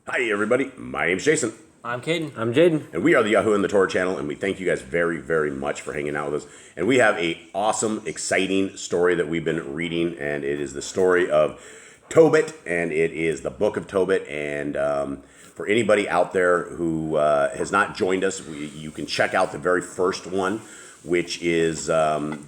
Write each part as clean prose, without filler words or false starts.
Hi, everybody. My name's Jason. I'm Caden. I'm Jaden. And we are the YHWH and the Torah channel, and we thank you guys very, very much for hanging out with us. And we have a awesome, exciting story that we've been reading, and it is the story of Tobit, and it is the book of Tobit. And for anybody out there who has not joined us, you can check out the very first one, which is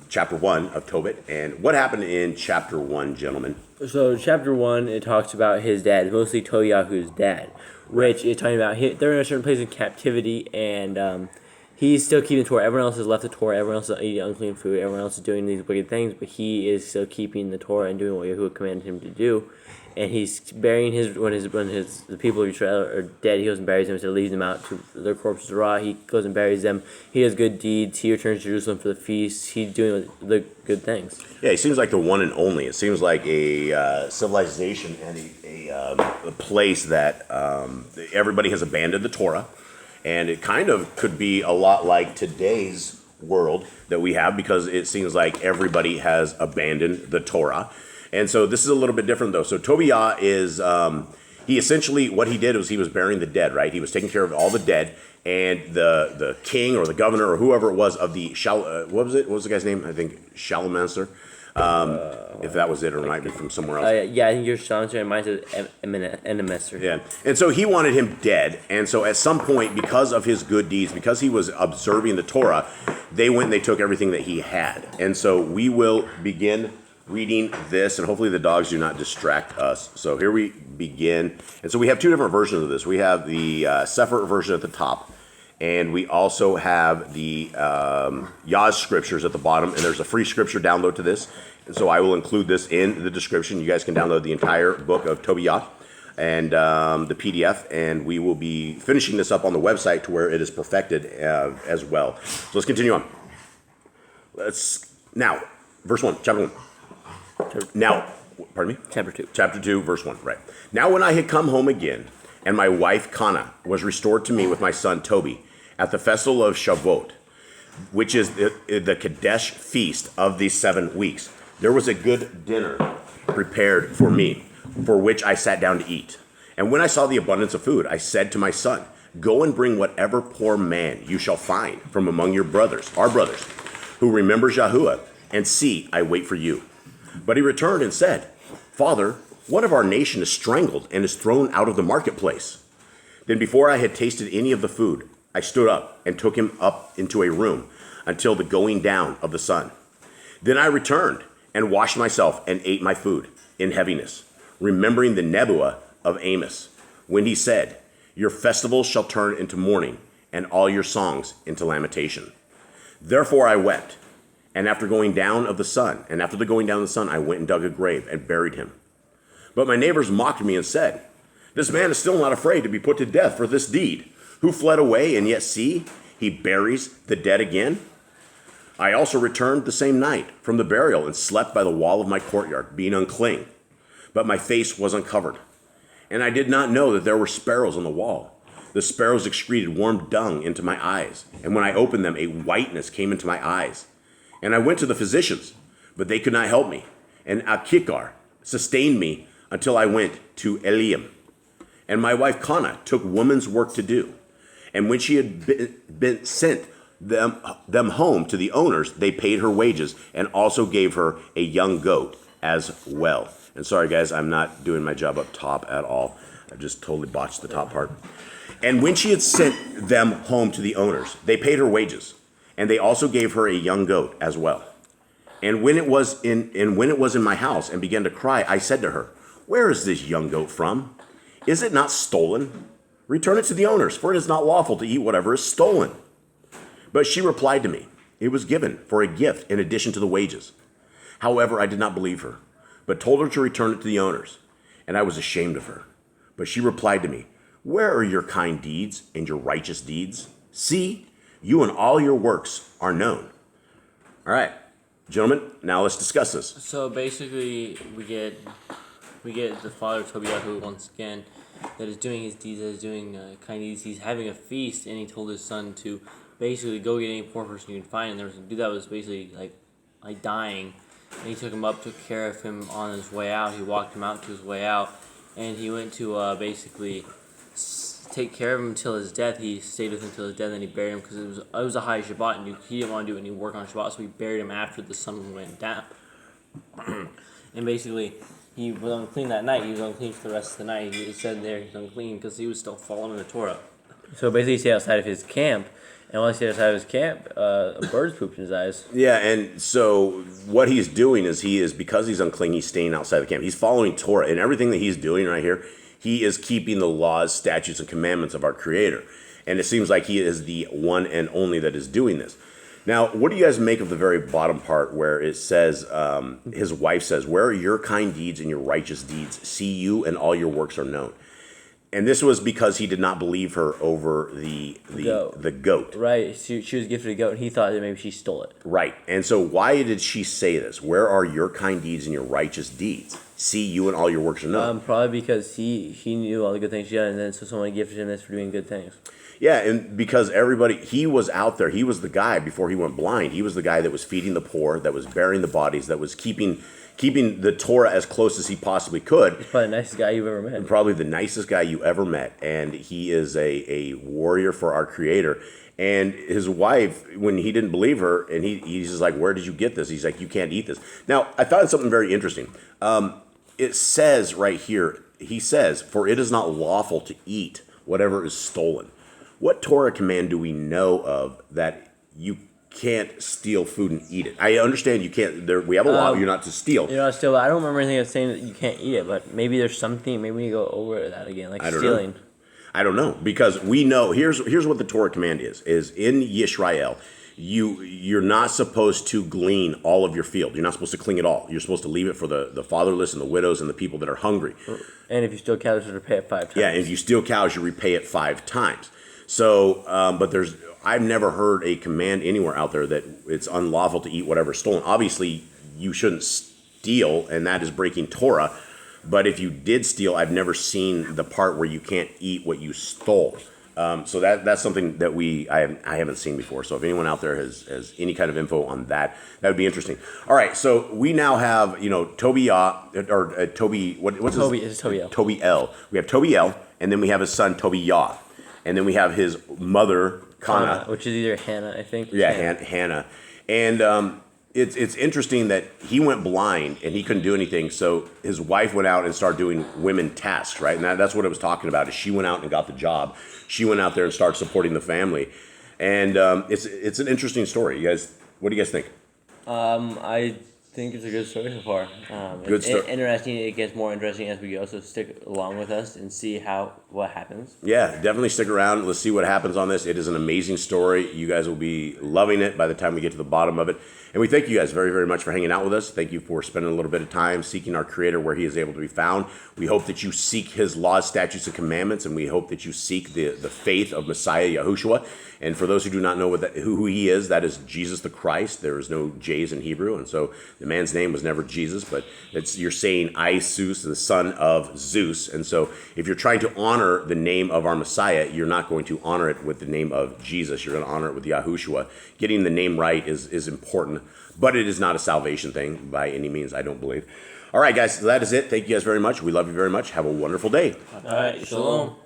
chapter 1 of Tobit. And what happened in chapter 1, gentlemen? So chapter 1, it talks about his dad, mostly TOEIYAH's dad, which is talking about they're in a certain place in captivity, and he's still keeping the Torah. Everyone else has left the Torah. Everyone else is eating unclean food. Everyone else is doing these wicked things, but he is still keeping the Torah and doing what YHWH commanded him to do. And he's burying when the people of Israel are dead, he goes and buries them, so he leaves them out to their corpses to rot. He goes and buries them. He does good deeds. He returns to Jerusalem for the feast. He's doing the good things. Yeah, he seems like the one and only. It seems like a civilization and a place that everybody has abandoned the Torah. And it kind of could be a lot like today's world that we have, because it seems like everybody has abandoned the Torah. And so this is a little bit different, though. So TObyl IYAH is, he essentially, what he did was he was burying the dead, right? He was taking care of all the dead. And the king or the governor or whoever it was of the, what was it? What was the guy's name? I think Shalom, if that was it, or it might be from somewhere else. Yeah, I think you're Shalom, and mine says Enemester. Yeah, and so he wanted him dead. And so at some point, because of his good deeds, because he was observing the Torah, they went and they took everything that he had. And so we will begin reading this, and hopefully the dogs do not distract us. So here we begin. And so we have two different versions of this. We have the Sefer version at the top, and we also have the Yah's scriptures at the bottom, and there's a free scripture download to this. And so I will include this in the description. You guys can download the entire book of TObyl IYAH and the PDF, and we will be finishing this up on the website to where it is perfected as well. So let's continue on. Now, verse 1, chapter 1. Now, pardon me? Chapter 2. Chapter 2, verse 1, right. Now when I had come home again, and my wife Kana was restored to me with my son Tobit at the festival of Shavuot, which is the Kadesh feast of these 7 weeks, there was a good dinner prepared for me, for which I sat down to eat. And when I saw the abundance of food, I said to my son, go and bring whatever poor man you shall find from among your brothers, our brothers, who remembers YHWH, and see, I wait for you. But he returned and said, Father, one of our nation is strangled and is thrown out of the marketplace. Then before I had tasted any of the food, I stood up and took him up into a room until the going down of the sun. Then I returned and washed myself and ate my food in heaviness, remembering the Nebuah of Amos, when he said, your festivals shall turn into mourning, and all your songs into lamentation. Therefore I wept. And after the going down of the sun, I went and dug a grave and buried him. But my neighbors mocked me and said, this man is still not afraid to be put to death for this deed, who fled away, and yet see, he buries the dead again. I also returned the same night from the burial and slept by the wall of my courtyard, being unclean. But my face was uncovered. And I did not know that there were sparrows on the wall. The sparrows excreted warm dung into my eyes. And when I opened them, a whiteness came into my eyes. And I went to the physicians, but they could not help me. And Achikar sustained me until I went to Eliam. And my wife Kana took woman's work to do. And when she had been sent them home to the owners, they paid her wages and also gave her a young goat as well. And sorry, guys, I'm not doing my job up top at all. I just totally botched the top part. And when she had sent them home to the owners, they paid her wages. And they also gave her a young goat as well. And when it was in my house and began to cry, I said to her, where is this young goat from? Is it not stolen? Return it to the owners, for it is not lawful to eat whatever is stolen. But she replied to me, it was given for a gift in addition to the wages. However, I did not believe her, but told her to return it to the owners. And I was ashamed of her. But she replied to me, where are your kind deeds and your righteous deeds? See, you and all your works are known. All right, gentlemen, now let's discuss this. So basically, we get the father of TObyl IYAH, once again, that is doing his deeds, that is doing kind deeds. He's having a feast, and he told his son to basically go get any poor person you can find. And there was a dude that was basically like dying, and he took him up, took care of him on his way out. He walked him out to his way out, and he went to basically take care of him until his death. He stayed with him until his death, and he buried him because it was a high Shabbat, and he didn't want to do any work on Shabbat, so he buried him after the sun went down. And basically, he was unclean that night. He was unclean for the rest of the night. He said there he's unclean because he was still following the Torah. So basically, he stayed outside of his camp, and while he stayed outside of his camp, a bird pooped in his eyes. Yeah, and so what he's doing is because he's unclean, he's staying outside the camp. He's following Torah, and everything that he's doing right here, he is keeping the laws, statutes, and commandments of our Creator. And it seems like he is the one and only that is doing this. Now, what do you guys make of the very bottom part where it says, his wife says, "Where are your kind deeds and your righteous deeds? See you and all your works are known." And this was because he did not believe her over the goat. Right. She was gifted a goat, and he thought that maybe she stole it. Right. And so why did she say this? "Where are your kind deeds and your righteous deeds? See you and all your works are known." Probably because he knew all the good things she done, and then so someone gifted him this for doing good things. Yeah, and because he was out there. He was the guy before he went blind. He was the guy that was feeding the poor, that was burying the bodies, that was keeping the Torah as close as he possibly could. He's probably the nicest guy you've ever met. Probably the nicest guy you ever met. And he is a warrior for our Creator. And his wife, when he didn't believe her, and he's just like, "Where did you get this?" He's like, "You can't eat this." Now, I thought something very interesting. It says right here, he says, "For it is not lawful to eat whatever is stolen." What Torah command do we know of that you can't steal food and eat it? I understand you can't. We have a law. You're not to steal. You're not to steal, but I don't remember anything that's saying that you can't eat it. But maybe there's something. Maybe we go over that again, like stealing. I don't know, because we know. Here's what the Torah command is in Yisrael. You're not supposed to glean all of your field. You're not supposed to cling it all. You're supposed to leave it for the fatherless and the widows and the people that are hungry. And if you steal cows, you repay it 5 times. Yeah, and if you steal cows, you repay it 5 times. So, but I've never heard a command anywhere out there that it's unlawful to eat whatever's stolen. Obviously, you shouldn't steal, and that is breaking Torah. But if you did steal, I've never seen the part where you can't eat what you stole. So that's something that I haven't seen before. So if anyone out there has any kind of info on that, that would be interesting. All right, so we now have TOBIYAH or Toby. What's Toby? his? It's TOBIYAH. TOBIEL. We have TOBIEL, and then we have his son TOBIYAH. And then we have his mother, Kana. Which is either Hannah, I think. Yeah, Hannah. And it's interesting that he went blind and he couldn't do anything. So his wife went out and started doing women tasks, right? And that's what it was talking about. Is she went out and got the job. She went out there and started supporting the family. And it's an interesting story. You guys, what do you guys think? I think it's a good story so far. Good story. Interesting. It gets more interesting as we go. So stick along with us and see what happens. Yeah, definitely stick around. Let's see what happens on this. It is an amazing story. You guys will be loving it by the time we get to the bottom of it. And we thank you guys very, very much for hanging out with us. Thank you for spending a little bit of time seeking our Creator where He is able to be found. We hope that you seek His laws, statutes, and commandments, and we hope that you seek the faith of Messiah Yahushua. And for those who do not know who He is, that is Jesus the Christ. There is no J's in Hebrew, and so the man's name was never Jesus, but you're saying Isus, the son of Zeus. And so if you're trying to honor the name of our Messiah, you're not going to honor it with the name of Jesus. You're going to honor it with Yahushua. Getting the name right is important, but it is not a salvation thing by any means, I don't believe. All right, guys, so that is it. Thank you guys very much. We love you very much. Have a wonderful day. All right, Shalom.